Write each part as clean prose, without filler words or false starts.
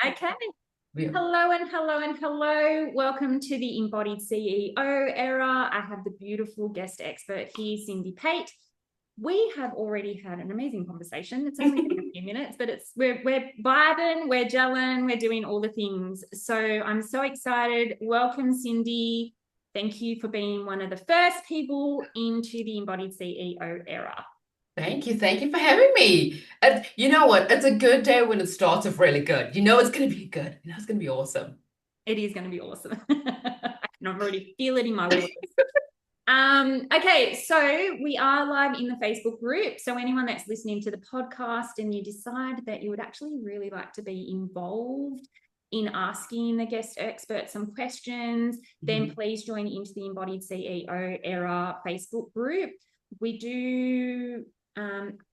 Okay. Yeah. Hello and hello and hello. Welcome to the Embodied CEO Era. I have the beautiful guest expert here, Cindy Pate. We have already had an amazing conversation. It's only been a few minutes, but we're vibing, we're gelling, we're doing all the things. So I'm so excited. Welcome, Cindy. Thank you for being one of the first people into the Embodied CEO Era. Thank you. Thank you for having me. And you know what? It's a good day when it starts off really good. You know it's going to be good. You know it's going to be awesome. It is going to be awesome. I can already feel it in my voice. Okay, so we are live in the Facebook group. So anyone that's listening to the podcast and you decide that you would actually really like to be involved in asking the guest expert some questions, then please join into the Embodied CEO Era Facebook group. We do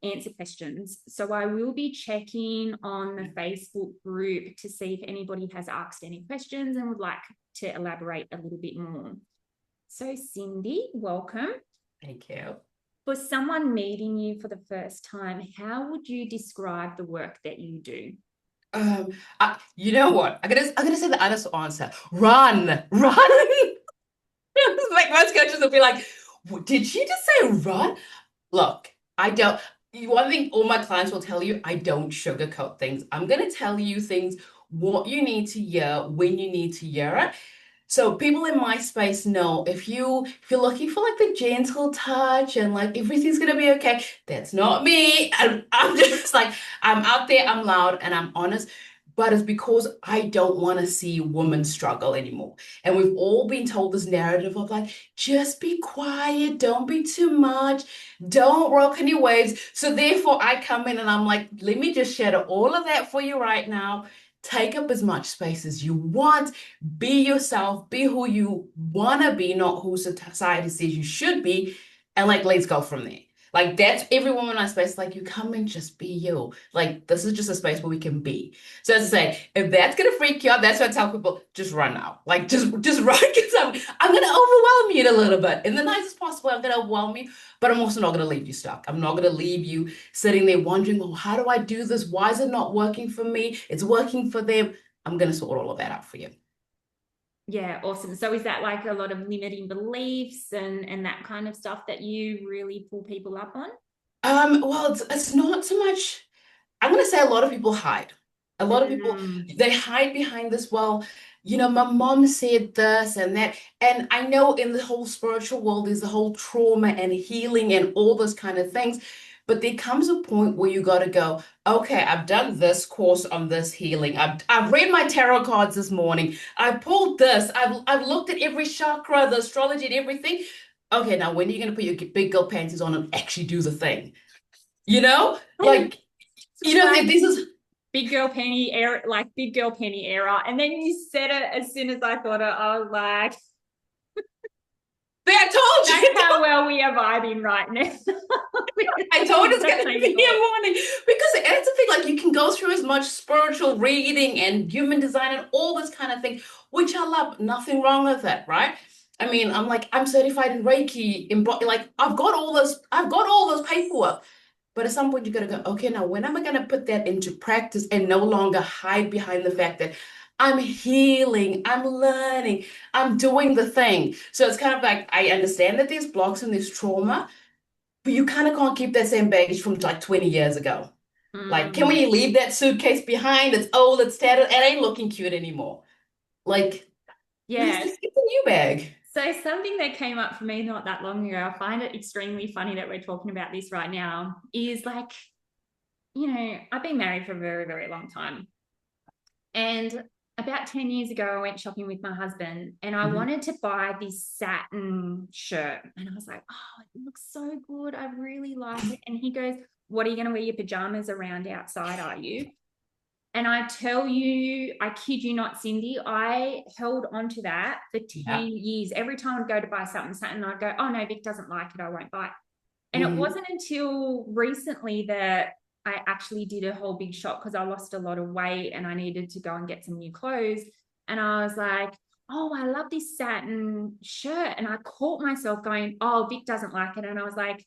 answer questions. So I will be checking on the Facebook group to see if anybody has asked any questions and would like to elaborate a little bit more. So Cindy, welcome. Thank you. For someone meeting you for the first time, how would you describe the work that you do? You know what? I'm gonna say the honest answer. Run. Like most coaches will be like, "Did she just say run?" Look, I don't. One thing all my clients will tell you, I don't sugarcoat things. I'm gonna tell you things what you need to hear when you need to hear it. So people in my space know if you're looking for like the gentle touch and like everything's gonna be okay, that's not me. I'm just like I'm out there, I'm loud and I'm honest, but it's because I don't want to see women struggle anymore. And we've all been told this narrative of like, just be quiet, don't be too much, don't rock any waves. So therefore I come in and I'm like, let me just share all of that for you right now. Take up as much space as you want. Be yourself, be who you want to be, not who society says you should be. And like, let's go from there. Like, that's every woman in our space. Like, you come and just be you. Like, this is just a space where we can be. So, as I say, if that's gonna freak you out, that's what I tell people, just run now. Like, just run because I'm gonna overwhelm you in a little bit. In the nicest possible way, I'm gonna overwhelm you, but I'm also not gonna leave you stuck. I'm not gonna leave you sitting there wondering, oh, how do I do this? Why is it not working for me? It's working for them. I'm gonna sort all of that out for you. Yeah, awesome. So is that like a lot of limiting beliefs and that kind of stuff that you really pull people up on? Well, it's not so much. I'm gonna say a lot of people hide. A lot of people Mm, they hide behind this. Well, my mom said this and that, and I know in the whole spiritual world there's the whole trauma and healing and all those kind of things. But there comes a point where you got to go, okay, I've done this course on this healing. I've read my tarot cards this morning. I pulled this. I've looked at every chakra, the astrology and everything. Okay, now when are you gonna put your big girl panties on and actually do the thing? You know? Like, like this is big girl penny era, like big girl penny era. And then you said it as soon as I thought it, I was like, I told that's you. how well we are vibing right now. I told it's gonna Exactly be a thought. morning because it's the thing. Like you can go through as much spiritual reading and human design and all this kind of thing, which I love. Nothing wrong with that, right? I mean, I'm certified in Reiki, in like I've got all those paperwork. But at some point you gotta go, okay, now when am I gonna put that into practice and no longer hide behind the fact that I'm healing, I'm learning, I'm doing the thing. So it's kind of like I understand that there's blocks and there's trauma, but you kind of can't keep that same baggage from like 20 years ago. Like, can Mm, we leave that suitcase behind? It's old, it's tattered, it ain't looking cute anymore. Like, let's yes. just get the new bag. So something that came up for me not that long ago, I find it extremely funny that we're talking about this right now, is like, I've been married for a very, very long time. And about 10 years ago, I went shopping with my husband and I Mhm. wanted to buy this satin shirt. And I was like, oh, it looks so good. I really like it. And he goes, what are you going to wear your pajamas around outside? Are you? And I tell you, I kid you not, Cindy, I held on to that for 10 Yeah. years. Every time I'd go to buy something, satin, I'd go, oh no, Vic doesn't like it. I won't buy it. And it Mhm. wasn't until recently that I actually did a whole big shop because I lost a lot of weight and I needed to go and get some new clothes. And I was like, oh, I love this satin shirt. And I caught myself going, oh, Vic doesn't like it. And I was like,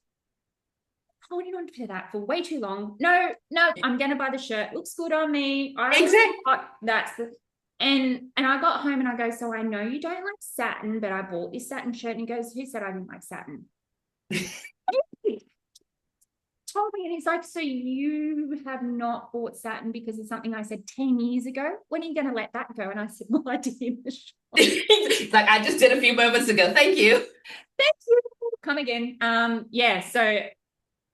holding on to that for way too long. No, I'm gonna buy the shirt. Looks good on me. Exactly. That's the and I got home and I go, so I know you don't like satin, but I bought this satin shirt. And he goes, who said I didn't like satin? Told me, and he's like, so you have not bought satin because of something I said 10 years ago? When are you going to let that go? And I said, well, I did in the shop. It's like, I just did a few moments ago. Thank you. Thank you. Come again. Yeah, so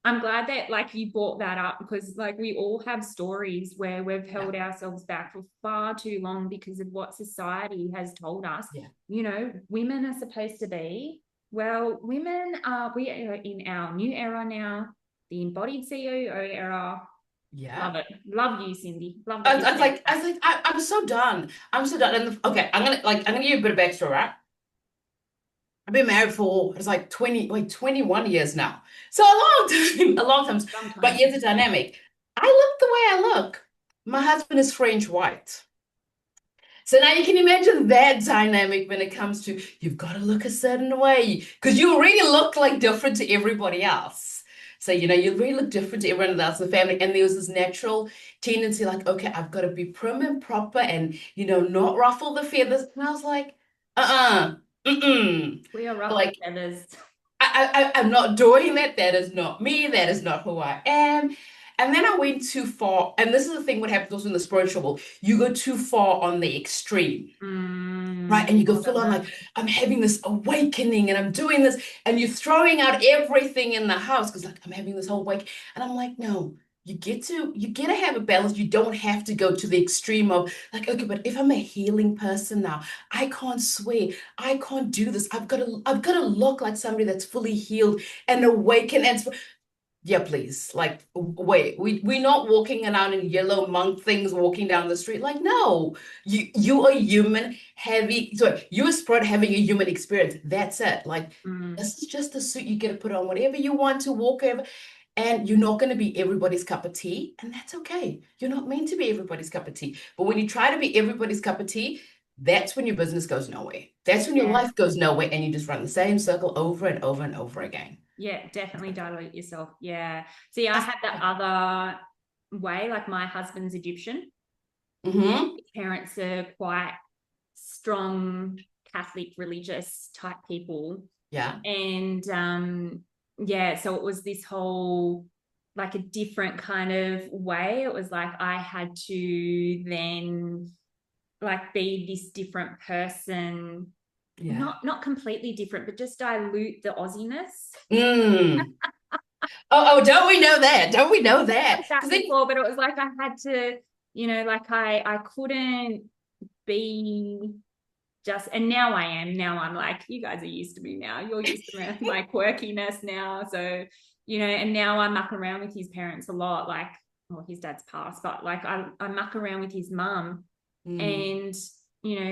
I'm glad that like you brought that up, because like we all have stories where we've held ourselves back for far too long because of what society has told us. Yeah. You know, women are supposed to be, well, we are in our new era now, the embodied CEO era. Yeah. Love it. Love you, Cindy. Love I that. was like, I'm so done. I'm so done. And okay, I'm gonna give you a bit of backstory, right? I've been married for it's like 21 years now. So a long time, a long time. But here's the dynamic. I look the way I look. My husband is French white. So now you can imagine that dynamic when it comes to you've got to look a certain way because you already look like different to everybody else. So, you really look different to everyone else in the family. And there was this natural tendency like, okay, I've got to be prim and proper and, not ruffle the feathers. And I was like, We are ruffling like, feathers. I'm not doing that. That is not me. That is not who I am. And then I went too far. And this is the thing what happens also in the spiritual world. You go too far on the extreme. Right. And you go full on like, I'm having this awakening and I'm doing this. And you're throwing out everything in the house because like I'm having this whole wake. And I'm like, no, you get to have a balance. You don't have to go to the extreme of like, okay, but if I'm a healing person now, I can't swear, I can't do this. I've got to look like somebody that's fully healed and awakened and yeah, please. Like, wait, we're not walking around in yellow monk things walking down the street. Like, no, you are human you're a spirit having a human experience. That's it. Like, this is just a suit you get to put on whatever you want to walk over. And you're not going to be everybody's cup of tea, and that's okay. You're not meant to be everybody's cup of tea. But when you try to be everybody's cup of tea, that's when your business goes nowhere. That's when your life goes nowhere, and you just run the same circle over and over and over again. Yeah, definitely dilute yourself. Yeah. See, I had that other way, like my husband's Egyptian. Mm-hmm. His parents are quite strong Catholic religious type people. Yeah. And so it was this whole like a different kind of way. It was like I had to then like be this different person. Yeah. Not completely different, but just dilute the Aussiness. Oh, don't we know that? Don't we know that? That before, but it was like I had to, like I couldn't be just, and now I am. Now I'm like, you guys are used to me now. You're used to my quirkiness now. So, and now I muck around with his parents a lot. Like, well, his dad's passed, but like I muck around with his mum and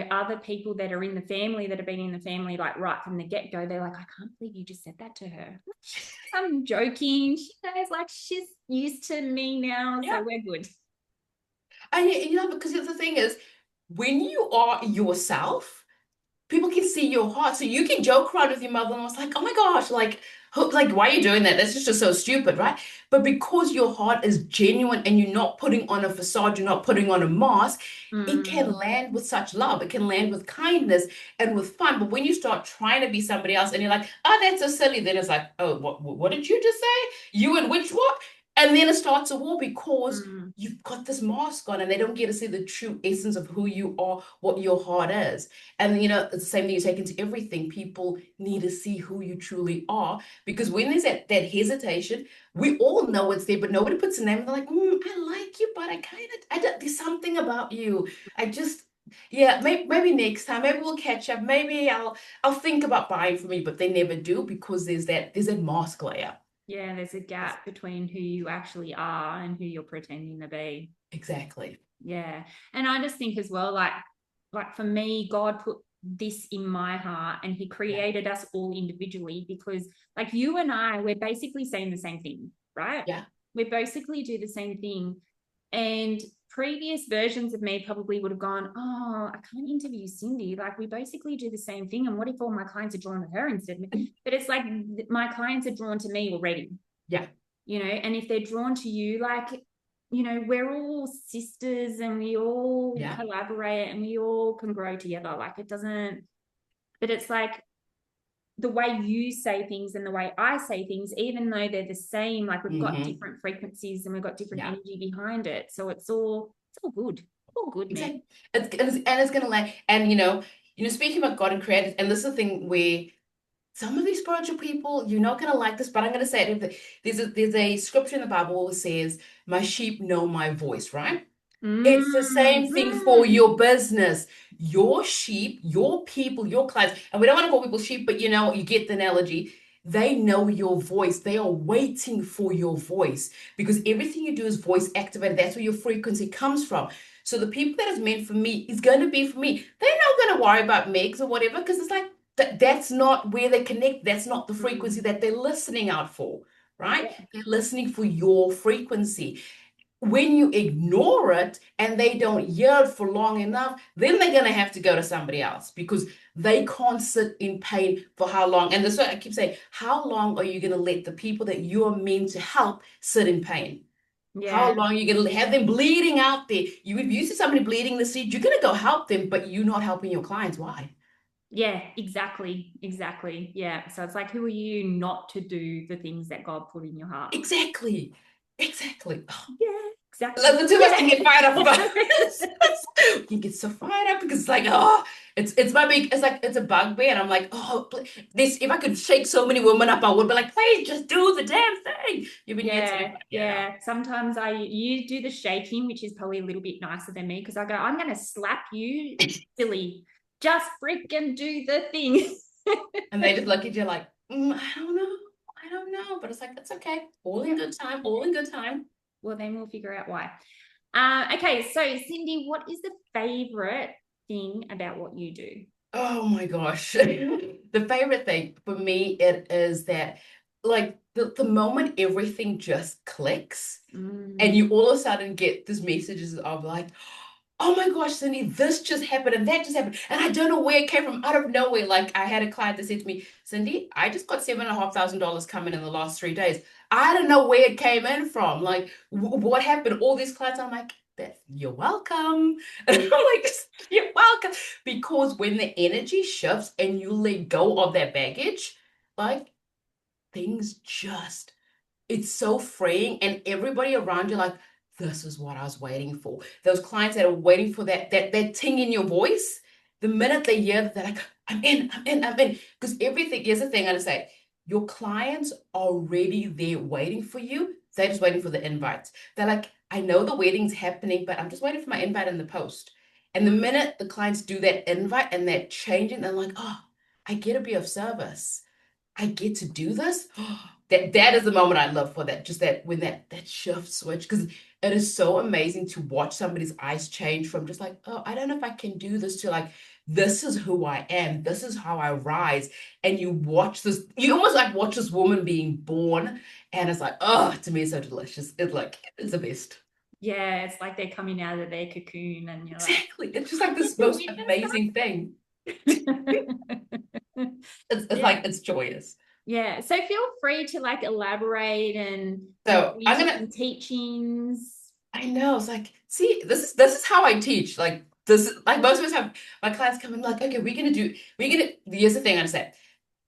other people that are in the family that have been in the family like right from the get-go, they're like, I can't believe you just said that to her. I'm joking. She knows, like, she's used to me now, so we're good. And because the thing is, when you are yourself, people can see your heart. So you can joke around with your mother and was like, oh my gosh, like why are you doing that? That's just so stupid, right? But because your heart is genuine and you're not putting on a facade, you're not putting on a mask, it can land with such love. It can land with kindness and with fun. But when you start trying to be somebody else and you're like, oh, that's so silly, then it's like, oh, what did you just say? You and which what? And then it starts a war because you've got this mask on and they don't get to see the true essence of who you are, what your heart is. And it's the same thing you take into everything. People need to see who you truly are. Because when there's that hesitation, we all know it's there, but nobody puts a name and they're like, I like you, but there's something about you. Maybe next time, maybe we'll catch up. Maybe I'll think about buying from you, but they never do because there's that mask layer. Yeah, there's a gap between who you actually are and who you're pretending to be. Exactly. Yeah. And I just think as well, like for me, God put this in my heart and he created us all individually because like you and I, we're basically saying the same thing, right? Yeah. We basically do the same thing. And previous versions of me probably would have gone, oh, I can't interview Cindy. Like we basically do the same thing. And what if all my clients are drawn to her instead of me? But it's like my clients are drawn to me already. Yeah. you know, and if they're drawn to you, like, you know, we're all sisters and we all Yeah. collaborate and we all can grow together. Like it doesn't, but it's like the way you say things and the way I say things, even though they're the same, like we've got different frequencies and we've got different energy behind it. So it's all good. All good, man. Exactly. And it's gonna like, and speaking about God and creators, and this is the thing where some of these spiritual people, you're not gonna like this, but I'm gonna say it. There's a scripture in the Bible that says, "My sheep know my voice," right? It's the same thing for your business, your sheep, your people, your clients. And we don't want to call people sheep, but you get the analogy. They know your voice. They are waiting for your voice because everything you do is voice activated. That's where your frequency comes from. So the people that is meant for me is going to be for me. They're not going to worry about megs or whatever because it's like that's not where they connect. That's not the frequency that they're listening out for, right? Yeah. They're listening for your frequency. When you ignore it and they don't hear it for long enough, then they're going to have to go to somebody else because they can't sit in pain for how long. And that's why I keep saying, how long are you going to let the people that you are meant to help sit in pain? How long are you going to have them bleeding out there? If you see somebody bleeding in the street, you're going to go help them, but you're not helping your clients. Why? Yeah, exactly. Yeah. So it's like, who are you not to do the things that God put in your heart? Exactly. Oh, yeah, exactly. Like the two of us can get fired up about this. We can get so fired up because it's like, it's my big, it's like, it's a bugbear. And I'm like, this, if I could shake so many women up, I would be like, please just do the damn thing. You've been here to yeah. Sometimes you do the shaking, which is probably a little bit nicer than me because I go, I'm going to slap you, silly. Just freaking do the thing. And they just look at you like, I don't know. But it's like, it's okay. All in good time. Well, then we'll figure out why. Okay, so Cindy, what is the favorite thing about what you do? Oh my gosh. The favorite thing for me, it is that like the moment everything just clicks and you all of a sudden get these messages of like, oh my gosh, Cindy, this just happened and that just happened. And I don't know where it came from out of nowhere. Like I had a client that said to me, Cindy, I just got $7,500 coming in the last 3 days. I don't know where it came in from. Like what happened? All these clients, I'm like, you're welcome. And I'm like, you're welcome. Because when the energy shifts and you let go of that baggage, like things just it's so freeing and everybody around you like this is what I was waiting for. Those clients that are waiting for that ting in your voice, the minute they hear that, they're like, I'm in. Because everything, here's the thing I say, your clients are already there waiting for you. They're just waiting for the invites. They're like, I know the wedding's happening, but I'm just waiting for my invite in the post. And the minute the clients do that invite and that changing, they're like, oh, I get to be of service. I get to do this. That is the moment I love for that. Just that when that shift switch, because it is so amazing to watch somebody's eyes change from just like, oh, I don't know if I can do this to like, this is who I am. This is how I rise. And you watch this, you almost like watch this woman being born. And it's like, oh, to me, it's so delicious. It's like, it's the best. Yeah, it's like they're coming out of their cocoon and you're Exactly. It's just like this most amazing thing. It's like, it's joyous. Yeah. So feel free to like elaborate and So I'm gonna some teachings. I know. It's like, see, this is how I teach. Like this, like most of us have my clients come in like, okay, here's the thing I say.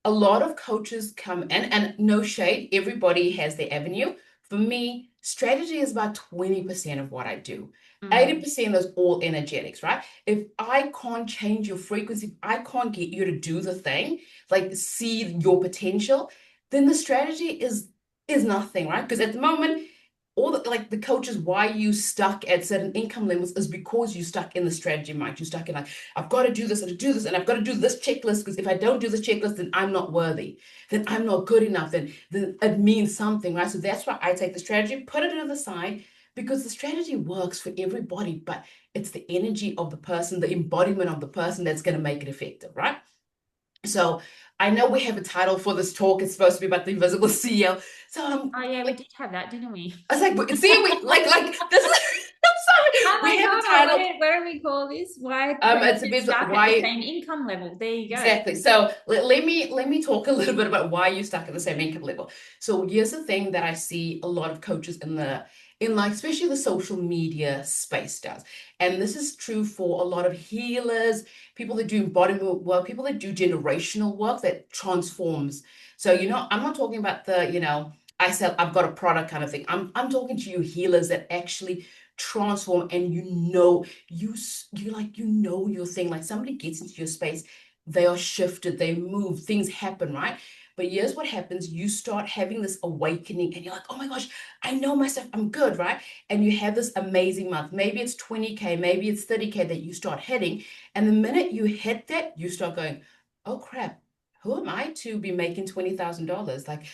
A lot of coaches come in, and no shade, everybody has their avenue. For me, strategy is about 20% of what I do. 80% is all energetics, right? If I can't change your frequency, if I can't get you to do the thing, like see your potential, then the strategy is nothing, right? Because at the moment, all the coaches, why you stuck at certain income levels is because you stuck in the strategy mind. You stuck in like, I've got to do this and to do this, and I've got to do this checklist because if I don't do this checklist, then I'm not worthy, then I'm not good enough, then it means something, right? So that's why I take the strategy, put it to the side, because the strategy works for everybody, but it's the energy of the person, the embodiment of the person that's going to make it effective, right? So I know we have a title for this talk. It's supposed to be about the invisible CEO. So Oh yeah, we did have that, didn't we? I was like, see, we like this is I'm sorry. Oh We my have a God, title. what do we call this? Why It's a friends bit stuck at the why. same income level? There you go. Exactly. So let me talk a little bit about why you're stuck at the same income level. So here's the thing that I see a lot of coaches in like especially the social media space does. And this is true for a lot of healers, people that do embodiment work, people that do generational work that transforms. So I'm not talking about I sell, I've got a product kind of thing. I'm talking to you healers that actually transform, and your thing, like somebody gets into your space, they are shifted, they move, things happen, right? But here's what happens: you start having this awakening and you're like, oh my gosh, I know myself, I'm good, right? And you have this amazing month, maybe it's 20K, maybe it's 30K that you start hitting, and the minute you hit that, you start going, oh crap, who am I to be making $20,000? Like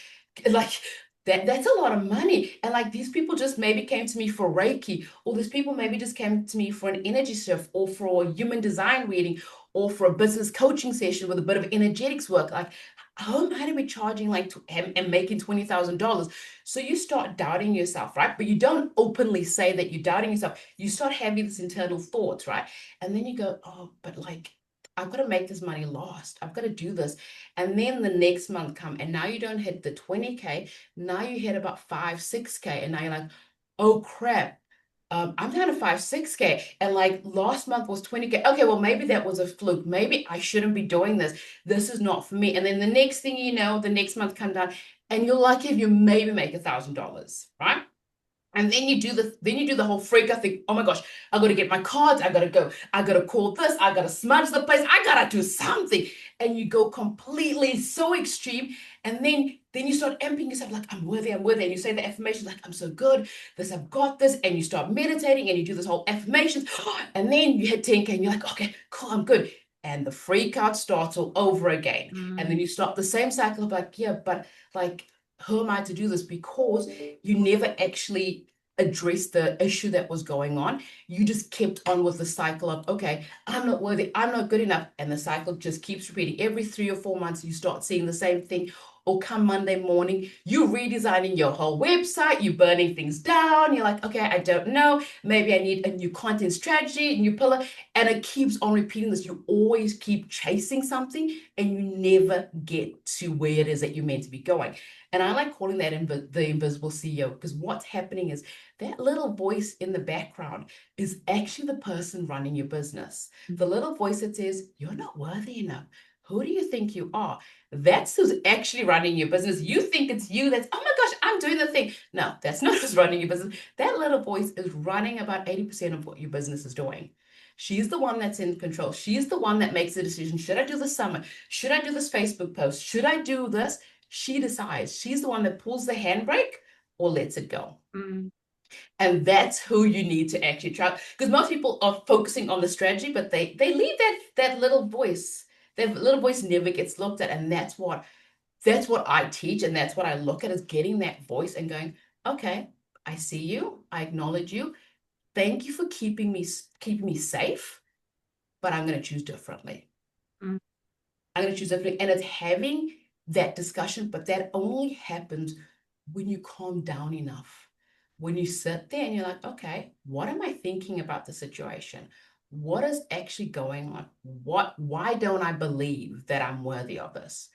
that's a lot of money. And like these people just maybe came to me for Reiki, or these people maybe just came to me for an energy shift, or for a human design reading, or for a business coaching session with a bit of energetics work. Like, how am I to be charging and making $20,000? So you start doubting yourself, right? But you don't openly say that you're doubting yourself. You start having these internal thoughts, right? And then you go, oh, but like, I've got to make this money last. I've got to do this. And then the next month come, and now you don't hit the 20K. Now you hit about 5, 6K, and now you're like, oh crap. I'm down to 5, 6K, and like last month was 20K. Okay, well, maybe that was a fluke. Maybe I shouldn't be doing this. This is not for me. And then the next thing you know, the next month come down, and you're lucky if you maybe make $1,000, right? And then you do the whole freak out thing. Oh my gosh, I gotta get my cards, I gotta go, I gotta call this, I gotta smudge the place, I gotta do something. And you go completely so extreme. And then you start amping yourself like, I'm worthy, I'm worthy. And you say the affirmations like, I'm so good, this, I've got this. And you start meditating and you do this whole affirmations. And then you hit 10K and you're like, okay, cool, I'm good. And the freak out starts all over again. And then you start the same cycle of like, yeah, but like, who am I to do this? Because you never actually addressed the issue that was going on. You just kept on with the cycle of, okay, I'm not worthy, I'm not good enough. And the cycle just keeps repeating. Every 3 or 4 months, you start seeing the same thing. Or come Monday morning, you're redesigning your whole website, you're burning things down. You're like, okay, I don't know. Maybe I need a new content strategy, a new pillar. And it keeps on repeating this. You always keep chasing something and you never get to where it is that you're meant to be going. And I like calling that the invisible CEO, because what's happening is that little voice in the background is actually the person running your business. The little voice that says, you're not worthy enough. Who do you think you are? That's who's actually running your business. You think it's you that's, oh my gosh, I'm doing the thing. No, that's not who's running your business. That little voice is running about 80% of what your business is doing. She's the one that's in control. She's the one that makes the decision. Should I do the summit? Should I do this Facebook post? Should I do this? She decides. She's the one that pulls the handbrake or lets it go. And that's who you need to actually try. Because most people are focusing on the strategy, but they leave that little voice. That little voice never gets looked at. And that's what I teach, and that's what I look at, is getting that voice and going, okay, I see you, I acknowledge you. Thank you for keeping me safe, but I'm going to choose differently. I'm going to choose differently. And it's having that discussion, but that only happens when you calm down enough. When you sit there and you're like, okay, what am I thinking about the situation? What is actually going on? Why don't I believe that I'm worthy of this?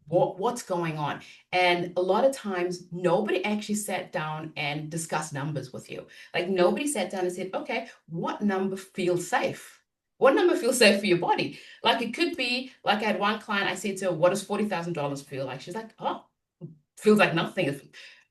What's going on? And a lot of times nobody actually sat down and discussed numbers with you. Like nobody sat down and said, okay, what number feels safe? What number feels safe for your body? Like it could be, like I had one client, I said to her, what does $40,000 feel like? She's like, oh, feels like nothing.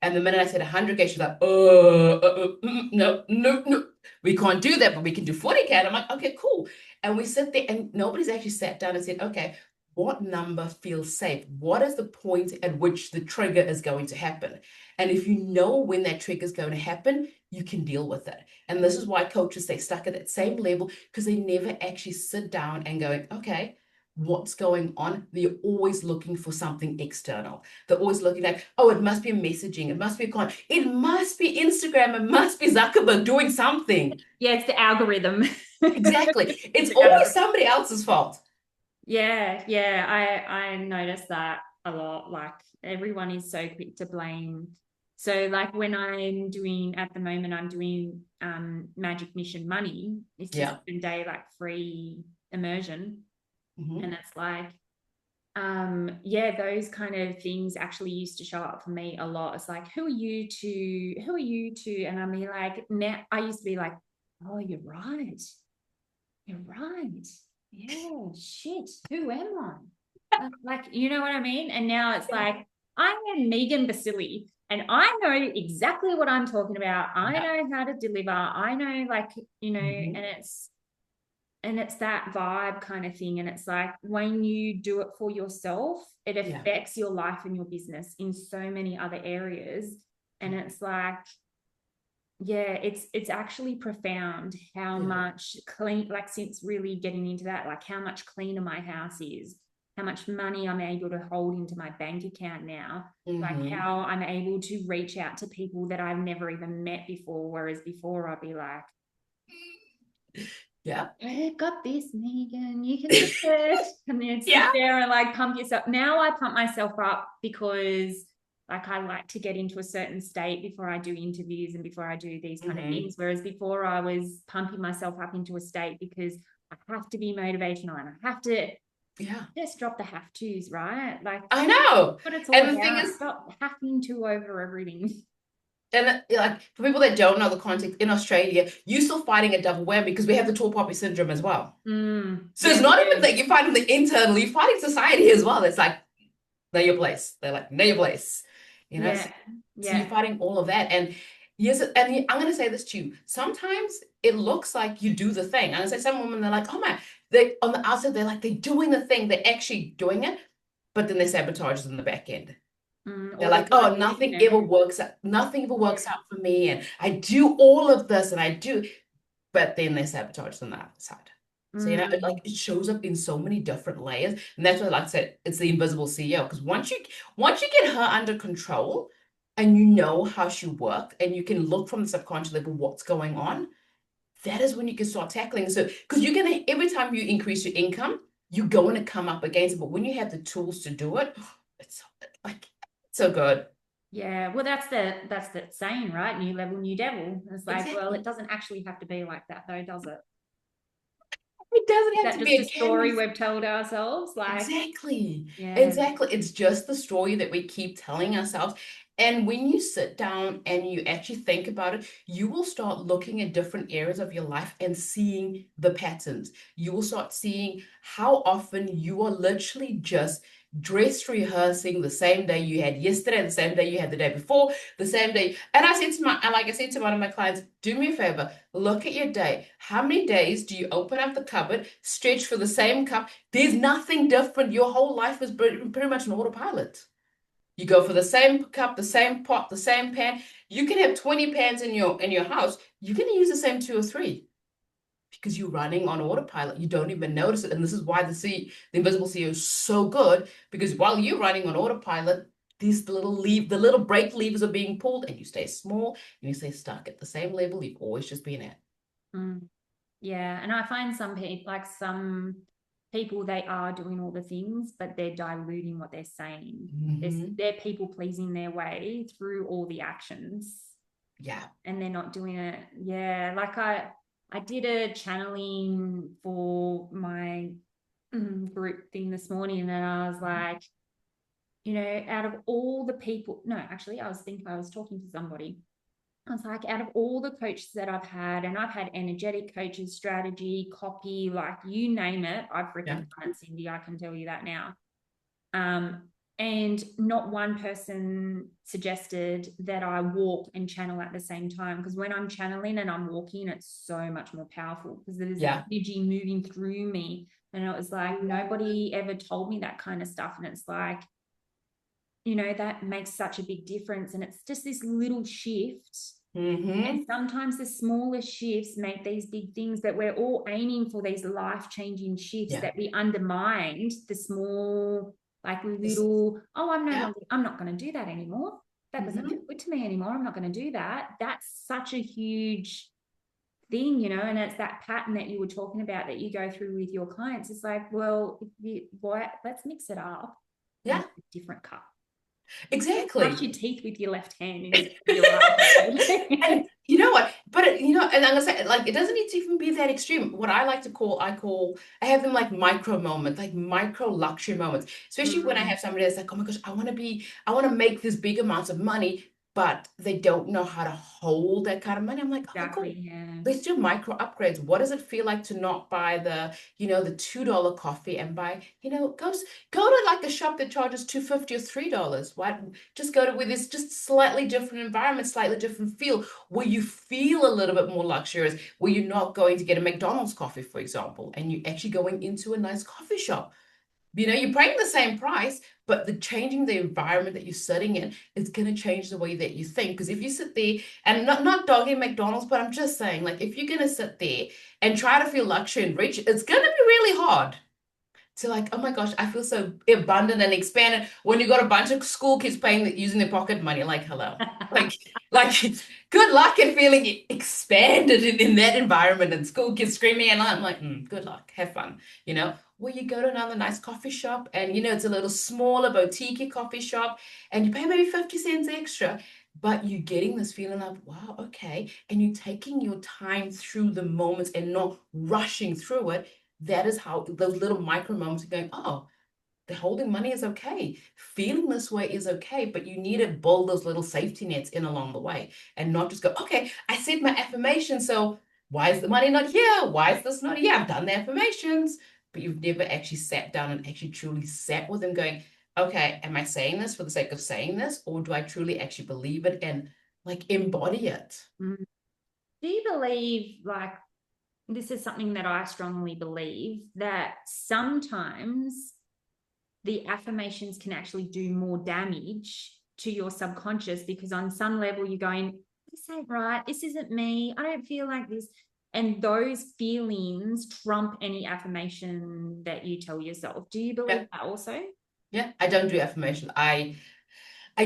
And the minute I said 100K, she's like, no, no, no, we can't do that, but we can do 40K. And I'm like, okay, cool. And we sit there and nobody's actually sat down and said, okay, what number feels safe? What is the point at which the trigger is going to happen? And if you know when that trigger is going to happen, you can deal with it. And this is why coaches stay stuck at that same level, because they never actually sit down and going, okay, what's going on? They're always looking for something external. They're always looking like, oh, it must be a messaging, it must be a con, it must be Instagram, it must be Zuckerberg doing something. Yeah, it's the algorithm. Exactly. It's always somebody else's fault. Yeah, I notice that a lot. Like everyone is so quick to blame So like when I'm doing, at the moment, I'm doing Magic Mission Money. It's just a day like free immersion. And it's like, yeah, those kind of things actually used to show up for me a lot. It's like, who are you to? And I'll be like, now I used to be like, oh, you're right. Yeah, shit, who am I? Like, you know what I mean? And now it's like, I am Megan Basili, and I know exactly what I'm talking about. I know how to deliver. I know, like, you know, and it's that vibe kind of thing. And it's like, when you do it for yourself, it affects your life and your business in so many other areas. And it's like, yeah, it's actually profound how much clean, like, since really getting into that, like how much cleaner my house is, how much money I'm able to hold into my bank account now, like how I'm able to reach out to people that I've never even met before, whereas before I'd be like, I've got this, Megan, you can do it. And then sit there and like pump yourself. Now I pump myself up because like I like to get into a certain state before I do interviews and before I do these kind of things. Whereas before I was pumping myself up into a state because I have to be motivational and I have to just drop the have tos, right? Like, I know. but it's all And the about, thing is, stop having to over everything. and like for people that don't know the context, in Australia, you're still fighting a double whammy because we have the tall poppy syndrome as well. So it's not even that you're fighting the internal, you're fighting society as well. It's like, know your place. They're like, know your place. You know, so you're fighting all of that. And yes, and I'm going to say this to you. Sometimes it looks like you do the thing. I'm going to say some women, they're like, oh man, they on the outside, they're like, they're doing the thing, they're actually doing it, but then they sabotage it in the back end. They're like, oh, nothing ever works out. Nothing ever works out for me. And I do all of this and I do, but then they sabotage on the other side. So, you know, it shows up in so many different layers. And that's why, like I said, it's the invisible CEO. Because once you get her under control and you know how she works and you can look from the subconscious level what's going on, that is when you can start tackling. So, because you're gonna, every time you increase your income, you're going to come up against it. But when you have the tools to do it, it's like so good. Yeah, well, that's the saying, right? New level, new devil. It's like, well, it doesn't actually have to be like that, though, does it? It doesn't have to be a story we've told ourselves. Like, exactly. It's just the story that we keep telling ourselves. And when you sit down and you actually think about it, you will start looking at different areas of your life and seeing the patterns. You will start seeing how often you are literally just dress rehearsing the same day you had yesterday, the same day you had the day before, the same day. And I said to one of my clients, do me a favor, look at your day. How many days do you open up the cupboard, stretch for the same cup? There's nothing different. Your whole life is pretty much an autopilot. You go for the same cup, the same pot, the same pan. You can have 20 pans in your house. You're going to use the same 2 or 3 because you're running on autopilot. You don't even notice it. And this is why the invisible CEO is so good, because while you're running on autopilot, the little brake levers are being pulled and you stay small and you stay stuck at the same level you've always just been at. Yeah. And I find some people, they are doing all the things, but they're diluting what they're saying. They're people pleasing their way through all the actions. Yeah. And they're not doing it. Yeah. Like I did a channeling for my group thing this morning, and I was like, you know, out of all the people, no, actually, I was talking to somebody. I was like, out of all the coaches that I've had, and I've had energetic coaches, strategy, copy, like you name it, I've freaking done it, Cindy. I can tell you that now. And not one person suggested that I walk and channel at the same time. Because when I'm channeling and I'm walking, it's so much more powerful because there's energy moving through me. And it was like, nobody ever told me that kind of stuff. And it's like, you know, that makes such a big difference. And it's just this little shift. And sometimes the smallest shifts make these big things, that we're all aiming for these life-changing shifts that we undermined the small, like little, I'm not going to do that anymore. That doesn't feel good to me anymore. I'm not going to do that. That's such a huge thing, you know, and it's that pattern that you were talking about that you go through with your clients. It's like, well, let's mix it up. Yeah. Different cup. Exactly. Brush your teeth with your left hand instead of your right. And you know what? But you know, and I'm gonna say, like, it doesn't need to even be that extreme. What I like to call, I have them like micro moments, like micro luxury moments. Especially when I Mm, have somebody that's like, oh my gosh, I want to make this big amounts of money, but they don't know how to hold that kind of money. I'm like, okay, exactly. cool. Yeah. Let's do micro upgrades. What does it feel like to not buy the, the $2 coffee and buy, go to like a shop that charges $2.50 or $3. Why just go to where there's just slightly different environment, slightly different feel, where you feel a little bit more luxurious, where you're not going to get a McDonald's coffee, for example, and you're actually going into a nice coffee shop. You're paying the same price, but the changing the environment that you're sitting in is going to change the way that you think. Because if you sit there, and not dogging McDonald's, but I'm just saying, like, if you're going to sit there and try to feel luxury and rich, it's going to be really hard to like, oh my gosh, I feel so abundant and expanded when you got a bunch of school kids paying using their pocket money. Like, hello, like, like, good luck in feeling expanded in that environment and school kids screaming, and I'm like, good luck, have fun, Where you go to another nice coffee shop, and it's a little smaller boutique coffee shop, and you pay maybe 50 cents extra. But you're getting this feeling of, wow, okay. And you're taking your time through the moments and not rushing through it. That is how those little micro moments are going, oh, the holding money is okay. Feeling this way is okay, but you need to build those little safety nets in along the way and not just go, okay, I said my affirmation, so why is the money not here? Why is this not here? I've done the affirmations, but you've never actually sat down and actually truly sat with them going, okay, am I saying this for the sake of saying this, or do I truly actually believe it and like embody it? Mm. Do you believe, like, this is something that I strongly believe, that sometimes the affirmations can actually do more damage to your subconscious, because on some level you're going, this ain't right, this isn't me, I don't feel like this. And those feelings trump any affirmation that you tell yourself. Do you believe Yeah, that also? yeah. I don't do affirmation. I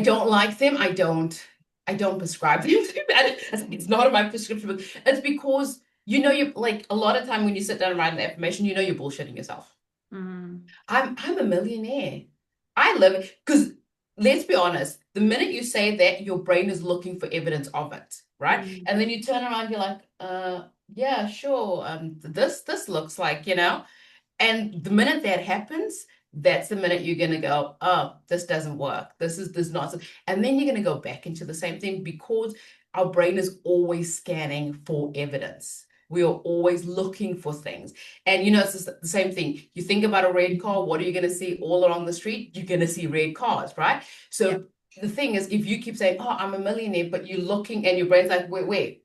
don't like them. I don't prescribe them. It's not in my prescription book. It's because you like a lot of time when you sit down and write an affirmation, you're bullshitting yourself. Mm. I'm a millionaire. I live because let's be honest, the minute you say that, your brain is looking for evidence of it, right? Mm. And then you turn around, you're like, yeah, sure. This looks like, and the minute that happens, that's the minute you're gonna go, oh, this doesn't work. This not. And then you're gonna go back into the same thing because our brain is always scanning for evidence. We are always looking for things. And it's just the same thing. You think about a red car, what are you gonna see all along the street? You're gonna see red cars, right? Yeah. So the thing is, if you keep saying, oh, I'm a millionaire, but you're looking and your brain's like, wait.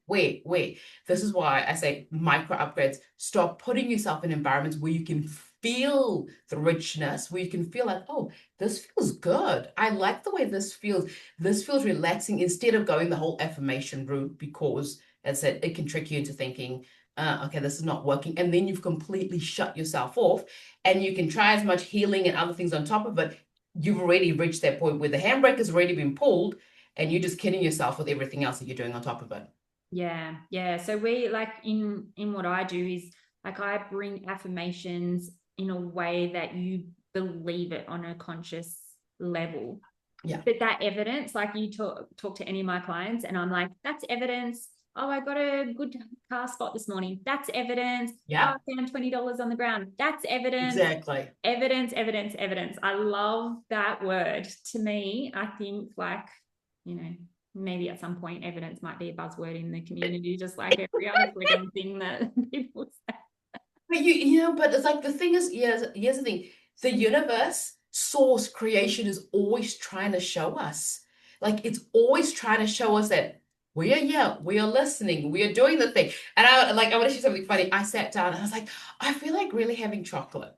This is why I say micro upgrades. Start putting yourself in environments where you can feel the richness, where you can feel like, oh, this feels good. I like the way this feels. This feels relaxing instead of going the whole affirmation route, because as I said, it can trick you into thinking, okay, this is not working. And then you've completely shut yourself off, and you can try as much healing and other things on top of it. You've already reached that point where the handbrake has already been pulled, and you're just kidding yourself with everything else that you're doing on top of it. Yeah. So we, like, in what I do is, like, I bring affirmations in a way that you believe it on a conscious level. Yeah. But that evidence, like, you talk to any of my clients and I'm like, that's evidence. Oh, I got a good car spot this morning. That's evidence. Oh, Yeah, I found $20 on the ground. That's evidence. exactly. Evidence. I love that word. To me, I think, like, maybe at some point evidence might be a buzzword in the community, just like every other frigging thing that people say. But but it's like the thing is, here's the thing. The universe, source, creation is always trying to show us. Like it's always trying to show us that we are here, we are listening, we are doing the thing. And I want to share something funny. I sat down and I was like, I feel like really having chocolate.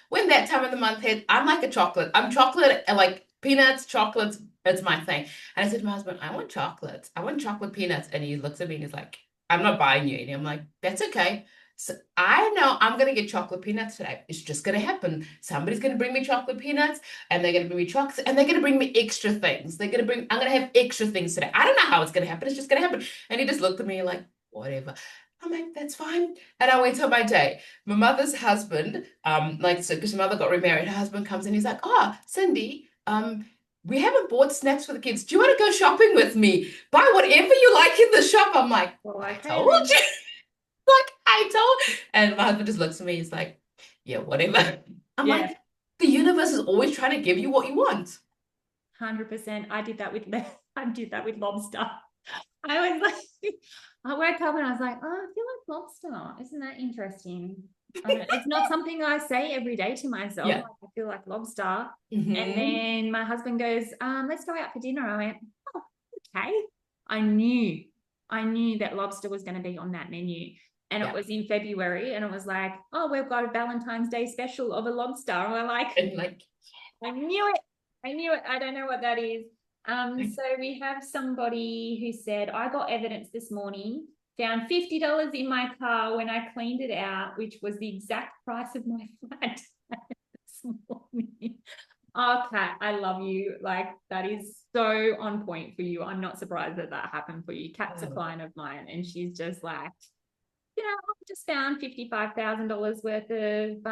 When that time of the month hit, I'm like a chocolate. I'm chocolate and like peanuts, chocolates, it's my thing. And I said to my husband, I want chocolates. I want chocolate peanuts. And he looks at me and he's like, I'm not buying you any. I'm like, that's okay. So I know I'm going to get chocolate peanuts today. It's just going to happen. Somebody's going to bring me chocolate peanuts, and they're going to bring me chocolates, and they're going to bring me extra things. I'm going to have extra things today. I don't know how it's going to happen. It's just going to happen. And he just looked at me like, whatever. I'm like, that's fine. And I went on my day. My mother's husband, so because my mother got remarried, her husband comes in, he's like, oh, Cindy, we haven't bought snacks for the kids. Do you want to go shopping with me? Buy whatever you like in the shop. I'm like, Well, I okay told then. you. Like, I told. And my husband just looks at me. He's like, yeah, whatever. I'm Yeah, like, the universe is always trying to give you what you want. 100%. I did that with lobster. I was like, I woke up and I was like, oh, I feel like lobster. Isn't that interesting? I don't, it's not something I say every day to myself. Yeah. Like, I feel like lobster. And Hmm. then my husband goes, let's go out for dinner. I went, oh, okay. I knew, I knew that lobster was going to be on that menu. And it Yeah. was in February. And it was like, oh, we've got a Valentine's Day special of a lobster. And we're like, And like, I knew it. I knew it. I don't know what that is. So we have somebody who said, I got evidence this morning, found $50 in my car when I cleaned it out, which was the exact price of my flat this morning. Oh, Kat, I love you. Like, that is so on point for you. I'm not surprised that that happened for you. Kat's a client of mine, and she's just like, I just found $55,000 worth of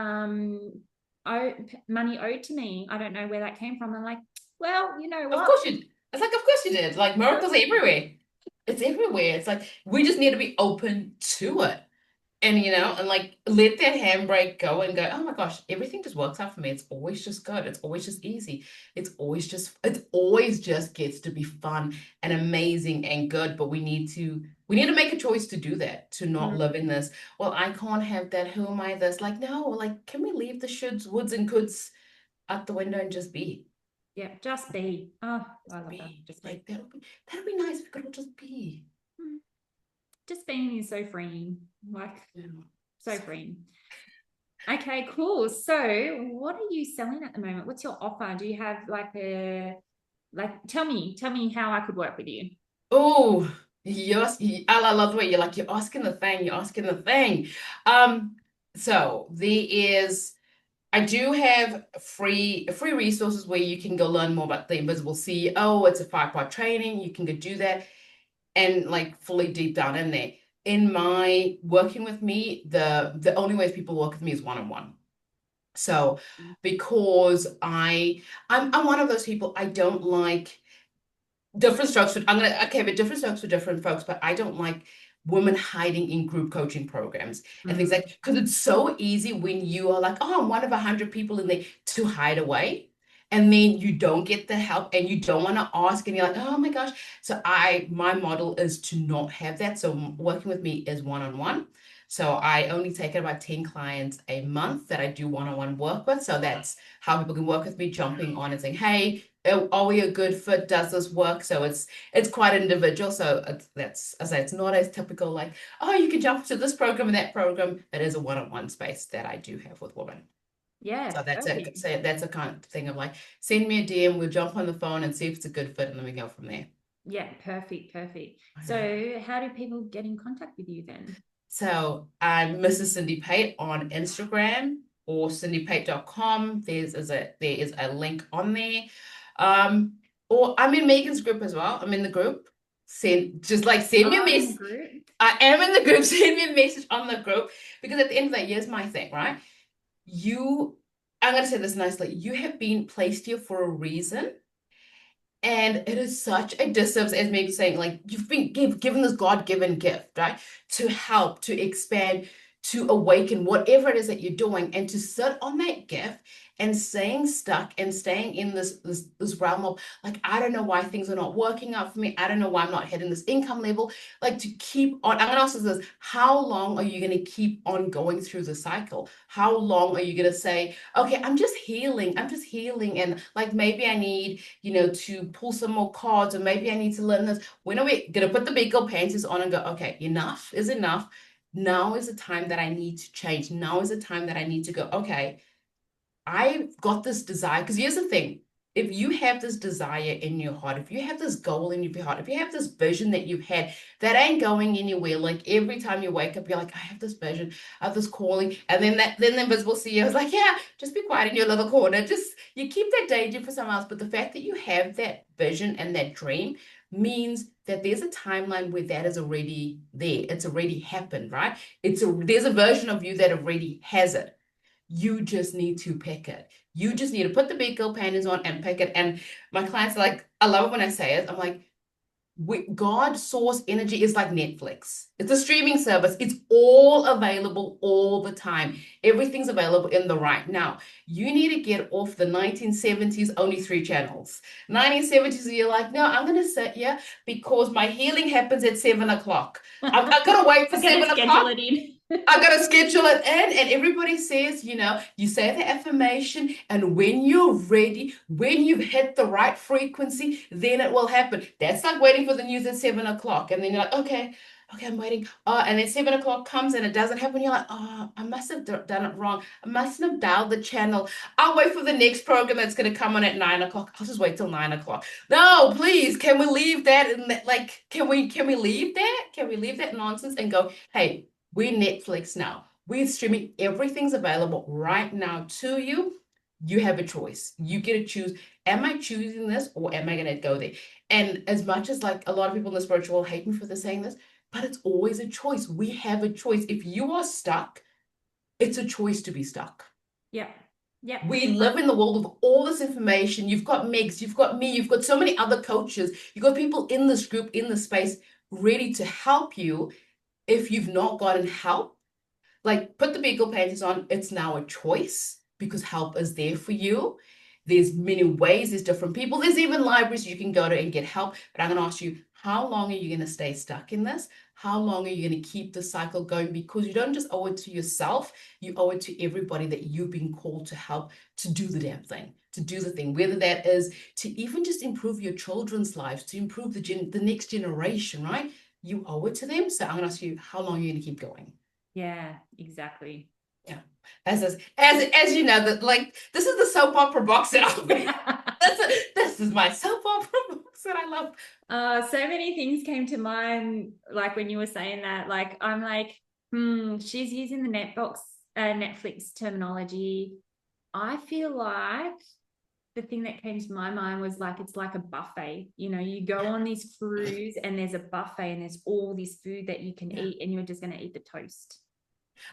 money owed to me. I don't know where that came from. I'm like, well, you know of what? course you. It's like, of course you did. Like miracles are everywhere. It's everywhere. It's like we just need to be open to it. And and like let that handbrake go and go, oh my gosh, everything just works out for me. It's always just good. It's always just easy. It always just gets to be fun and amazing and good. But we need to make a choice to do that, to not live in this, well, I can't have that. Who am I this? Like, no, like, can we leave the shoulds, woulds, and coulds out the window and just be? Yeah, just be. Oh, I Just love that. be. Just be. Like that'll be nice if we could all just be. Hmm. Just being is so freeing. Like, You know. so freeing. Okay, cool. So, what are you selling at the moment? What's your offer? Do you have tell me how I could work with you. Oh, yes. I love the way you're asking the thing, you're asking the thing. Um, so I do have free resources where you can go learn more about the Invisible CEO. It's a 5-part training. You can go do that and like fully deep down in there. In my working with me, the only way people work with me is one-on-one. So because I'm one of those people, I don't like different strokes for, but different strokes for different folks, but I don't like women hiding in group coaching programs and things like, because it's so easy when you are like, oh, I'm one of 100 people in there, to hide away. And then you don't get the help and you don't want to ask, and you're like, oh my gosh. So my model is to not have that. So working with me is one-on-one. So I only take about 10 clients a month that I do one-on-one work with. So that's how people can work with me, jumping on and saying, hey, are we a good fit? Does this work? So it's quite individual. So that's, as I say, it's not as typical like, oh, you can jump to this program and that program. It is a one-on-one space that I do have with women. Yeah, So that's it. perfect. So that's a kind of thing of like, send me a DM, we'll jump on the phone and see if it's a good fit, and then we go from there. Yeah, perfect, perfect. I know. So, how do people get in contact with you then? So I'm Mrs. Cindy Pate on Instagram or cindypate.com. There is a link on there. Um, or I'm in Megan's group as well. I'm in the group. Send me a Oh, in the message. group. I am in the group. Send me a message on the group, because at the end of the day, here's my thing, right? You, I'm gonna say this nicely. You have been placed here for a reason. And it is such a disservice, as maybe saying, like, you've been given this God-given gift, right? To help, to expand, to awaken whatever it is that you're doing, and to sit on that gift and staying stuck and staying in this realm of like, I don't know why things are not working out for me. I don't know why I'm not hitting this income level. Like, to keep on, I'm gonna ask this, how long are you gonna keep on going through the cycle? How long are you gonna say, okay, I'm just healing, and like maybe I need to pull some more cards, or maybe I need to learn this. When are we gonna put the big girl panties on and go, okay, enough is enough. Now is the time that I need to change. Now is the time that I need to go, okay, I've got this desire. Because here's the thing, if you have this desire in your heart, if you have this goal in your heart, if you have this vision that you've had that ain't going anywhere, like every time you wake up, you're like, I have this vision, I have this calling, and then the invisible CEO is like, yeah, just be quiet in your little corner. Just you keep that daydream for someone else. But the fact that you have that vision and that dream means that there's a timeline where that is already there. It's already happened, right? There's a version of you that already has it. You just need to pick it. You just need to put the big girl panties on and pick it. And my clients are like, I love it when I say it. I'm like, God source energy is like Netflix. It's a streaming service. It's all available all the time. Everything's available in the right now. You need to get off the 1970s, only 3 channels. 1970s, you're like, no, I'm going to sit here because my healing happens at 7 o'clock. I'm going to wait for 7 o'clock. I got to schedule it in, and everybody says, you say the affirmation, and when you're ready, when you've hit the right frequency, then it will happen. That's like waiting for the news at 7 o'clock, and then you're like, okay, I'm waiting. And then 7 o'clock comes and it doesn't happen. You're like, oh, I must have done it wrong. I mustn't have dialed the channel. I'll wait for the next program that's going to come on at 9 o'clock. I'll just wait till 9 o'clock. No, please, can we leave that? Can we leave that? Can we leave that nonsense and go, hey, we're Netflix now. We're streaming. Everything's available right now to you. You have a choice. You get to choose. Am I choosing this or am I going to go there? And as much as like a lot of people in the spiritual world hate me for saying this, but it's always a choice. We have a choice. If you are stuck, it's a choice to be stuck. Yeah. Yeah. We live in the world of all this information. You've got Megs, you've got me, you've got so many other coaches. You've got people in this group, in the space, ready to help you. If you've not gotten help, like put the beagle panties on. It's now a choice because help is there for you. There's many ways, there's different people. There's even libraries you can go to and get help. But I'm going to ask you, how long are you going to stay stuck in this? How long are you going to keep the cycle going? Because you don't just owe it to yourself, you owe it to everybody that you've been called to help to do the damn thing, to do the thing, whether that is to even just improve your children's lives, to improve the next generation, right? You owe it to them. So I'm going to ask you, how long are you going to keep going? Yeah, exactly. Yeah. As you know, that like this is the soap opera box that this is my soap opera box that I love. So many things came to mind, like when you were saying that. Like I'm like, she's using the Netflix terminology. I feel like the thing that came to my mind was like, it's like a buffet. You go on this cruise and there's a buffet and there's all this food that you can eat, and you're just going to eat the toast.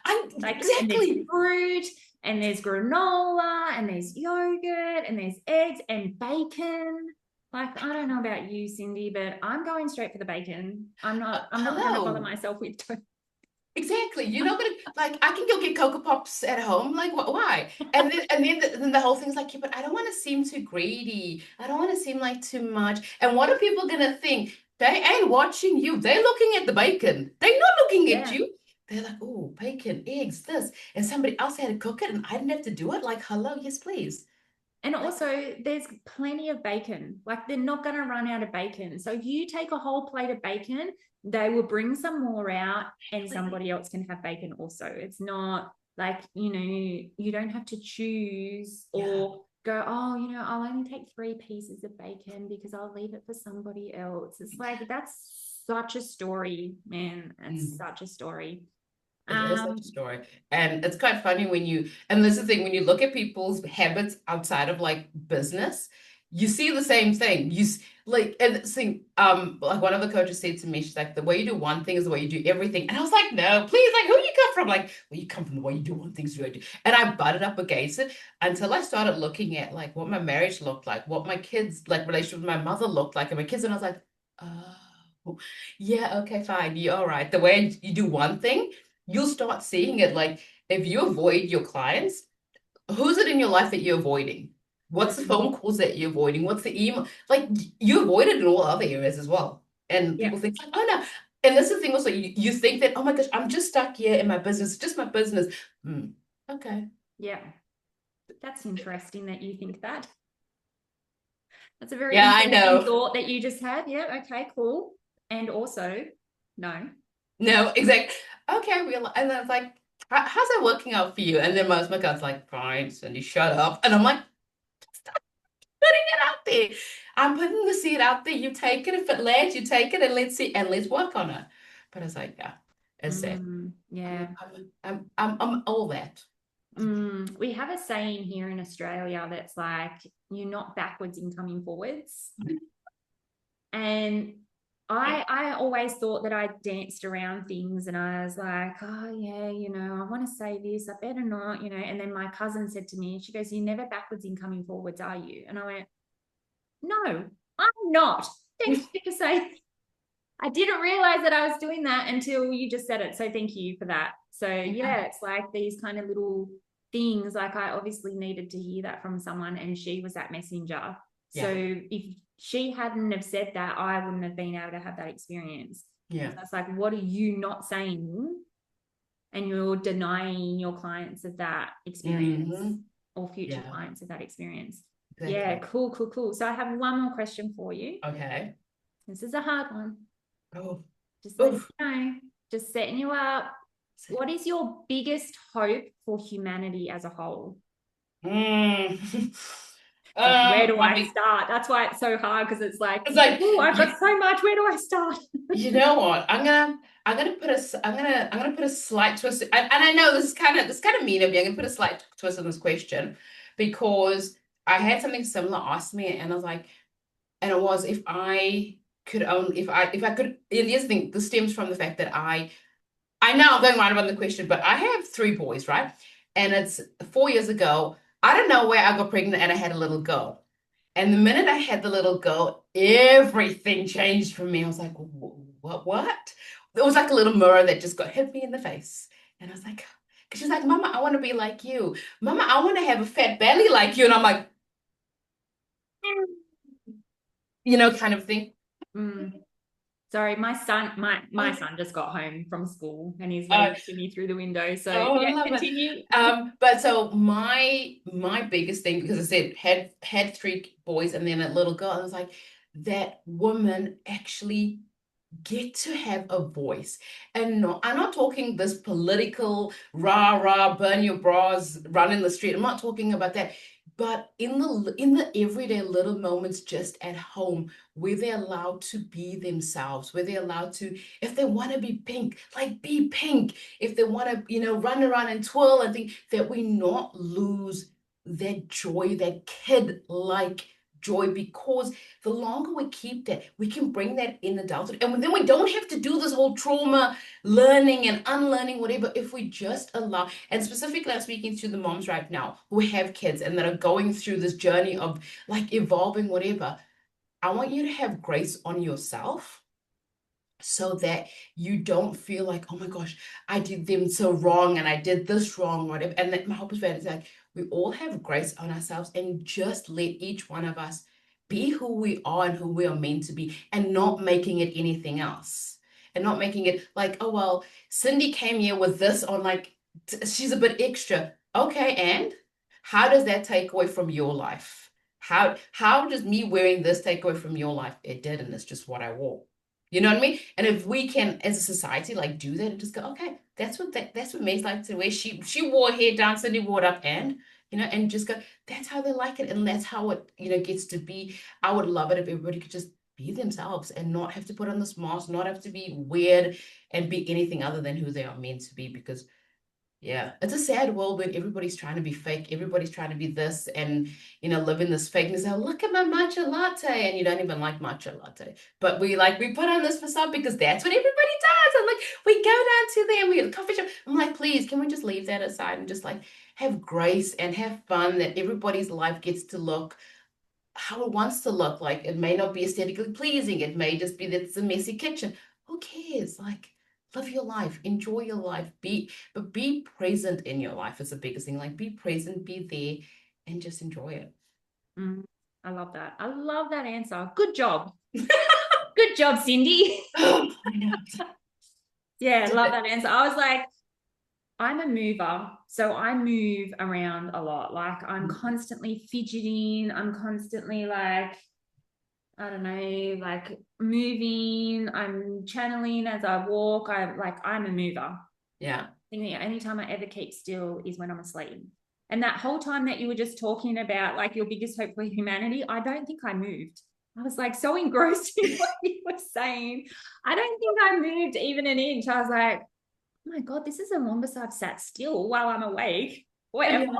Exactly. And there's fruit and there's granola and there's yogurt and there's eggs and bacon. Like, I don't know about you, Cindy, but I'm going straight for the bacon. I'm not going to bother myself with toast. Exactly. You're not gonna like. I can go get Cocoa Pops at home. Like, why? And then the whole thing's like, yeah, but I don't want to seem too greedy. I don't want to seem like too much. And what are people gonna think? They ain't watching you. They're looking at the bacon. They're not looking at you. They're like, oh, bacon, eggs, this, and somebody else had to cook it, and I didn't have to do it. Like, hello, yes, please. And also, there's plenty of bacon. Like, they're not going to run out of bacon. So you take a whole plate of bacon, they will bring some more out, and somebody else can have bacon also. It's not like, you don't have to choose or go, oh, I'll only take 3 pieces of bacon because I'll leave it for somebody else. It's like, that's such a story, man. It's such a story. It is such a story. And it's quite funny and this is the thing, when you look at people's habits outside of like business, you see the same thing. Like one of the coaches said to me, she's like, the way you do one thing is the way you do everything. And I was like, no, please, like, who you come from? Like, well, you come from the way you do one thing is the way you do. And I butted up against it until I started looking at like what my marriage looked like, what my kids, like relationship with my mother looked like, and my kids, and I was like, oh, yeah, okay, fine. You're all right. The way you do one thing, you'll start seeing it. Like if you avoid your clients, who's it in your life that you're avoiding? What's the phone calls that you're avoiding? What's the email? Like you avoid it in all other areas as well. And people think like, oh no. And that's the thing also, you think that, oh my gosh, I'm just stuck here in my business, just my business. Okay. Yeah. That's interesting that you think that. That's a very I know thought that you just had. Yeah. Okay, cool. And also, no, exactly. Okay, and then it's like, how's that working out for you? And then most of my guys like, fine, Cindy, shut up. And I'm like, stop putting it out there. I'm putting the seed out there. You take it. If it lands, you take it, and let's see, and let's work on it. But it's like, yeah, it's that. Yeah. I'm all that. We have a saying here in Australia that's like, you're not backwards in coming forwards. And I always thought that I danced around things, and I was like, oh yeah, I want to say this, I better not, and then my cousin said to me, she goes, you're never backwards in coming forwards, are you? And I went, no, I'm not. Thanks for saying. I didn't realize that I was doing that until you just said it. So thank you for that. So yeah, it's like these kind of little things. Like I obviously needed to hear that from someone, and she was that messenger. So if she hadn't have said that, I wouldn't have been able to have that experience. Yeah. So it's like, what are you not saying? And you're denying your clients of that experience or future clients of that experience. Exactly. Yeah, cool. So I have one more question for you. Okay. This is a hard one. Oh. Just let you know, just setting you up. What is your biggest hope for humanity as a whole? Where do I start? That's why it's so hard, because it's like, oh, I've got so much. Where do I start? You know what? I'm gonna put a slight twist. And I know this is kind of mean of me. I'm gonna put a slight twist on this question, because I had something similar asked me, and I was like, and it was, if I could, and here's the thing, this stems from the fact that I know I'm going right about the question, but I have 3 boys, right? And it's 4 years ago. I don't know where I got pregnant and I had a little girl. And the minute I had the little girl, everything changed for me. I was like, what? It was like a little mirror that just hit me in the face. And I was like, because she's like, Mama, I want to be like you. Mama, I want to have a fat belly like you. And I'm like, kind of thing. Sorry, my son just got home from school, and he's waving to me through the window. So continue. But so my biggest thing, because I said had 3 boys and then a little girl, I was like, that woman actually get to have a voice. And no, I'm not talking this political rah burn your bras, run in the street. I'm not talking about that. But in the everyday little moments, just at home, where they're allowed to be themselves, where they're allowed to, if they want to be pink, like be pink. If they want to, run around and twirl and think, that we not lose that joy, that kid-like joy, because the longer we keep that, we can bring that in adulthood, and then we don't have to do this whole trauma learning and unlearning, whatever, if we just allow. And specifically, I'm speaking to the moms right now who have kids and that are going through this journey of like evolving, whatever. I want you to have grace on yourself, so that you don't feel like, oh my gosh, I did them so wrong and I did this wrong, whatever. And that my hope is like, we all have grace on ourselves, and just let each one of us be who we are and who we are meant to be, and not making it anything else. And not making it like, oh, well, Cindy came here with this on, like, she's a bit extra. Okay, and how does that take away from your life? How does me wearing this take away from your life? It didn't. It's just what I wore. You know what I mean? And if we can, as a society, like do that and just go, okay, that's what May's like to wear. She wore hair down, Cindy wore it up, and and just go, that's how they like it, and that's how it gets to be. I would love it if everybody could just be themselves and not have to put on this mask, not have to be weird and be anything other than who they are meant to be. Because yeah, it's a sad world when everybody's trying to be fake. Everybody's trying to be this and, live in this fakeness. Oh, look at my matcha latte. And you don't even like matcha latte. But we put on this facade because that's what everybody does. And like, we go down to there and we at the coffee shop. I'm like, please, can we just leave that aside and just like have grace and have fun, that everybody's life gets to look how it wants to look. Like, it may not be aesthetically pleasing. It may just be that it's a messy kitchen. Who cares? Like, live your life, enjoy your life, be present in your life is the biggest thing. Like, be present, be there, and just enjoy it. I love that. I love that answer. Good job. Good job, Cindy. I know. Yeah, love that answer. I was like, I'm a mover, so I move around a lot. Like, I'm constantly fidgeting. I'm constantly like, I don't know, like moving. I'm channeling as I walk. I'm a mover. Yeah. I think the only time I ever keep still is when I'm asleep. And that whole time that you were just talking about, like, your biggest hope for humanity, I don't think I moved. I was like so engrossed in what you were saying. I don't think I moved even an inch. I was like, oh my God, this is the longest I've sat still while I'm awake. Whatever.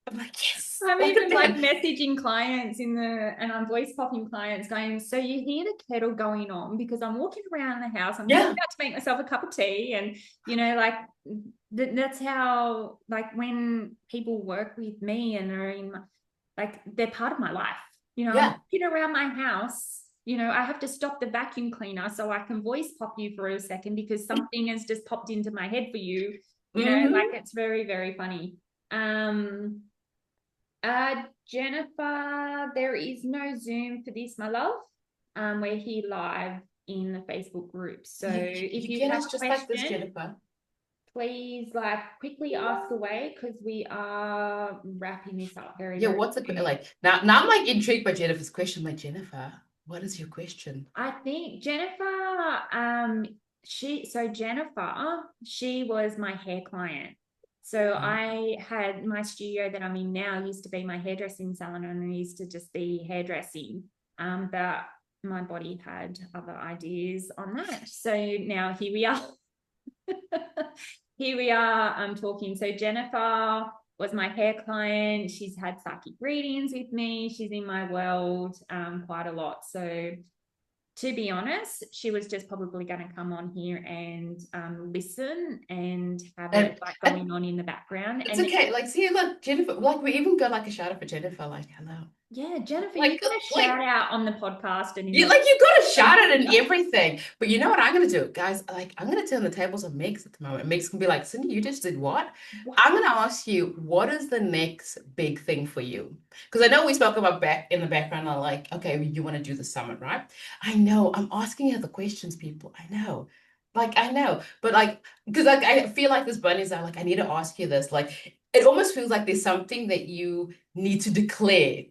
I'm like, yes, I'm like a even like man. messaging clients and I'm voice popping clients going, so you hear the kettle going on because I'm walking around the house. I'm just Yeah, about to make myself a cup of tea. And, like that's how, like when people work with me and are in like, they're part of my life. I'm yeah. walking around my house. I have to stop the vacuum cleaner so I can voice pop you for a second because something has just popped into my head for you. Like Mm-hmm. it's very, very funny. Um, Jennifer, there is no Zoom for this, my love. We're here live in the Facebook group. So if You you get have us a just like this, question, Jennifer. please like quickly ask away because we are wrapping this up very, Yeah, very what's the soon. like now I'm like intrigued by Jennifer's question. Like, Jennifer, what is your question? I think Jennifer, Jennifer, she was my hair client. So Oh, I had my studio that I'm in now used to be my hairdressing salon and I used to just be hairdressing. But my body had other ideas on that. So now here we are. Here we are talking. So Jennifer was my hair client. She's had psychic readings with me. She's in my world quite a lot. So to be honest, she was just probably going to come on here and listen and have it like and going on in the background. it's And okay. Like, see, look, Jennifer, like we even got like a shout out for Jennifer. Like, hello. yeah, Jennifer, you Like, got a like shout out on the podcast and in you the like you got to shout it and Facebook. everything. But you know what I'm gonna do, guys? Like, I'm gonna turn the tables on Megs at the moment. Megs can be like, Cindy, you just did what? I'm gonna ask you, what is the next big thing for you? Because I know we spoke about back in the background, like, okay, you want to do the summit, right? I know. I'm asking you the questions, people. I know. Like, I know. But like, because like I feel like this bunnies are like, I need to ask you this. Like, it almost feels like there's something that you need to declare.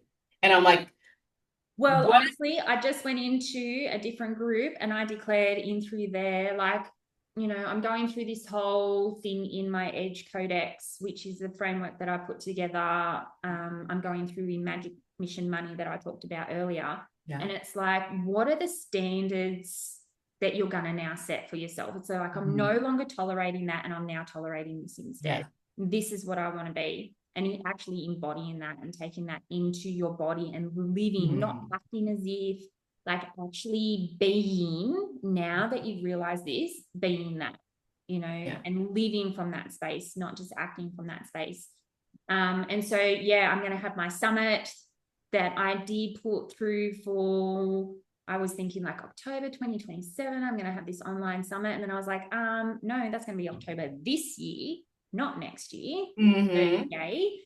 And I'm like, Well, what? honestly, I just went into a different group and I declared in through there, like, I'm going through this whole thing in my Edge Codex, which is the framework that I put together. I'm going through in Magic Mission Money that I talked about earlier. Yeah. And it's like, what are the standards that you're going to now set for yourself? It's like, I'm no longer tolerating that and I'm now tolerating this instead. Yeah. This is what I want to be. And you actually embodying that and taking that into your body and living, not acting as if, like actually being, now that you've realized this, being that, Yeah. and living from that space, not just acting from that space. And so, yeah, I'm going to have my summit that I did put through for, I was thinking like October 2027, I'm going to have this online summit. And then I was like, no, that's going to be October this year, not next year. So yay.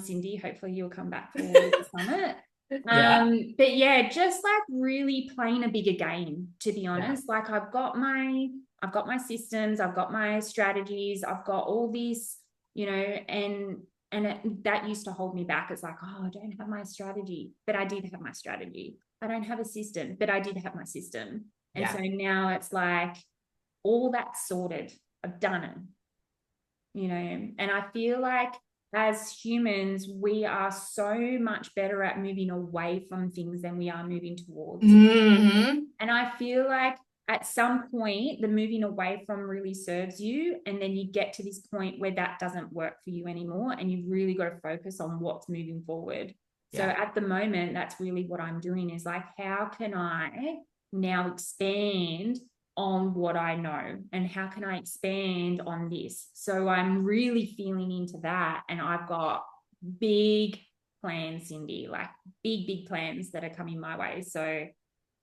Cindy, hopefully you'll come back for the summit. Yeah. But yeah, just like really playing a bigger game, to be Yeah. honest. Like I've got my systems, I've got my strategies, I've got all this, and that used to hold me back. It's like, oh, I don't have my strategy, but I did have my strategy. I don't have a system, but I did have my system. And so Yeah. now it's like all that's sorted. I've done it, and I feel like as humans, we are so much better at moving away from things than we are moving towards. And I feel like at some point, the moving away from really serves you. And then you get to this point where that doesn't work for you anymore. And you've really got to focus on what's moving forward. So Yeah. at the moment, that's really what I'm doing is like, how can I now expand on what I know and how can I expand on this? So I'm really feeling into that. And I've got big plans, Cindy, like big plans that are coming my way. So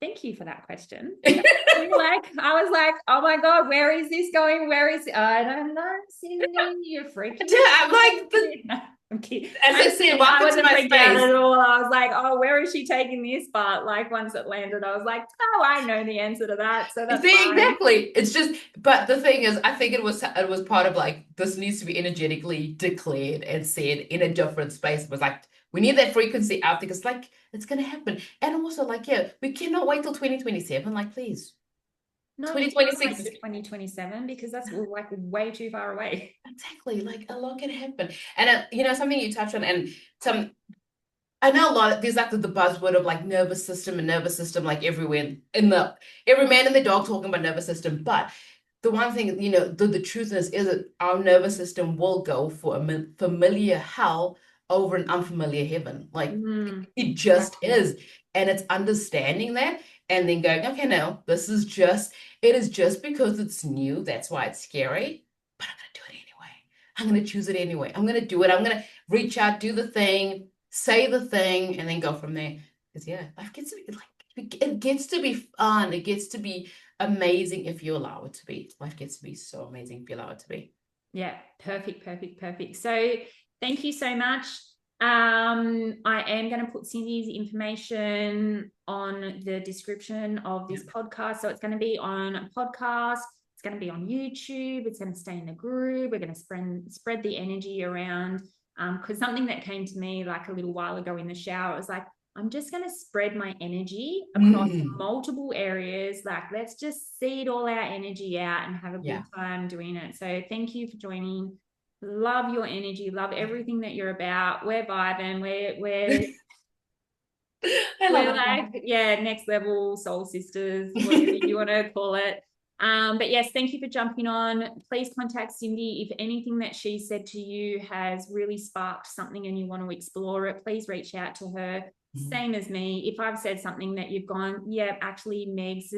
thank you for that question. Like I was like, oh my God, where is this going? Where is it? I don't know, Cindy. You're freaking Yeah, I'm like, no, I'm kidding. as I said, I welcome to wasn't my freaked out space. at all. I was like, oh, where is she taking this? But like once it landed, I was like, oh, I know the answer to that. So that's See, fine. exactly. It's just, but the thing is, I think it was part of like this needs to be energetically declared and said in a different space. It was like we need that frequency out there because like it's gonna happen. And also like, yeah, we cannot wait till 2027. Like, please. No, you can't 2026 wait is to 2027 because that's like way too far away. exactly like a lot can happen. And something you touched on and some I know a lot. There's like the buzzword of like nervous system and nervous system, like everywhere in the every man and the dog talking about nervous system. But the one thing, the truth is that our nervous system will go for a familiar hell over an unfamiliar heaven. Like Mm, it just is. And it's understanding that and then going, okay, no, it is just because it's new. That's why it's scary, but I'm going to do it anyway. I'm going to choose it anyway. I'm going to do it. I'm going to reach out, do the thing, say the thing, and then go from there. Because yeah, life gets to be like, it gets to be fun. It gets to be amazing if you allow it to be. Life gets to be so amazing if you allow it to be. yeah, perfect, perfect, perfect. So thank you so much. I am going to put Cindy's information on the description of this podcast. So it's going to be on a podcast. It's going to be on YouTube. It's going to stay in the group. We're going to spread the energy around. Because something that came to me like a little while ago in the shower, it was like, I'm just going to spread my energy across multiple areas. Like, let's just seed all our energy out and have a good time doing it. So thank you for joining. Love your energy. Love everything that you're about. We're vibing. We're like, yeah, next level soul sisters, whatever you want to call it. But yes, thank you for jumping on. Please contact Cindy if anything that she said to you has really sparked something and you want to explore it. Please reach out to her. Same as me. If I've said something that you've gone, yeah, actually, Megs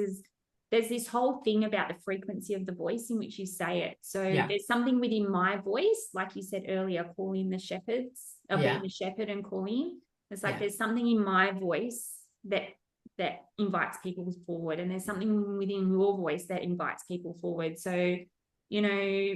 there's this whole thing about the frequency of the voice in which you say it. So there's something within my voice, like you said earlier, calling the shepherds, being the shepherd and calling. It's like there's something in my voice that invites people forward, and there's something within your voice that invites people forward. So, you know,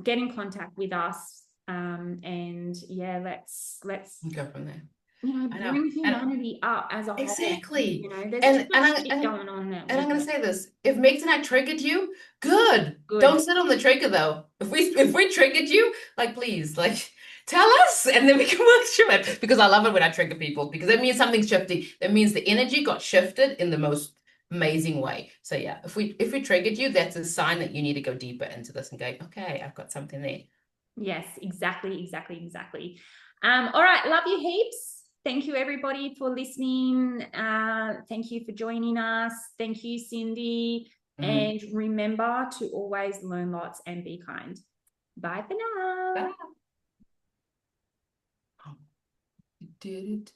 get in contact with us, and yeah, let's go from there. You know, bring humanity up as a whole. Exactly. You know, there's too much shit going on there. And I'm going to say this: if Megs and I triggered you, good. Don't sit on the trigger though. If we triggered you, like please, like tell us, and then we can work through it. Because I love it when I trigger people, because that means something's shifting. That means the energy got shifted in the most amazing way. So yeah, if we triggered you, that's a sign that you need to go deeper into this and go, okay, I've got something there. Yes, exactly. All right, love you heaps. Thank you, everybody, for listening. Thank you for joining us. Thank you, Cindy. And remember to always learn lots and be kind. Bye for now. Bye. You did it.